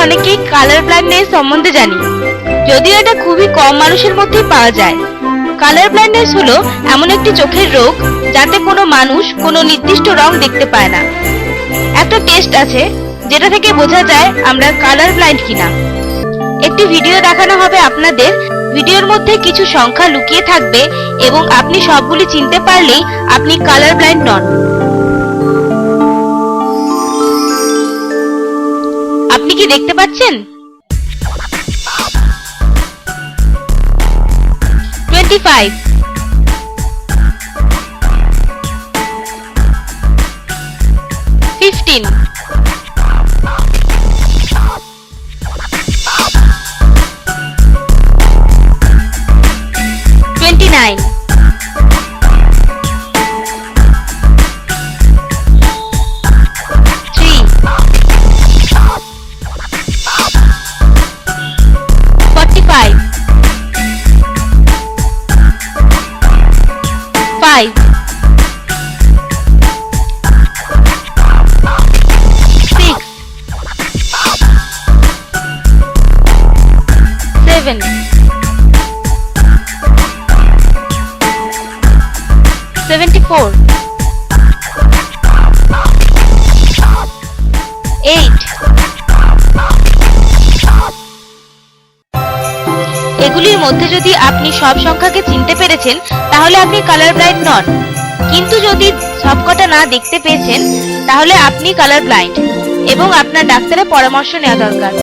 অনেকেই colour blindness সম্বন্ধে জানি, যদিও এটা খুবই কম মানুষের মধ্যেই পাওয়া যায়। কালার ব্লাইন্ডনেস হলো এমন একটি চোখের রোগ যাতে কোনো মানুষ কোনো নির্দিষ্ট রং দেখতে পায় না। একটা টেস্ট আছে যেটা থেকে বোঝা যায় আমরা কালার ব্লাইন্ড কিনা। একটি ভিডিও দেখানো হবে আপনাদের। ভিডিওর মধ্যে কিছু সংখ্যা লুকিয়ে থাকবে এবং আপনি সবগুলি চিনতে পারলেই আপনি কালার ব্লাইন্ড নন। আপনি কি দেখতে পাচ্ছেন? 25, 15, 29, 3, 45, 5, 6, 7, 74, 8। এগুলির মধ্যে যদি আপনি সব সংখ্যাকে চিনতে পেরেছেন তাহলে আপনি কালার ব্লাইন্ড নন, কিন্তু যদি সবকটা না দেখতে পেয়েছেন তাহলে আপনি কালার ব্লাইন্ড এবং আপনার ডাক্তারের পরামর্শ নেওয়া দরকার।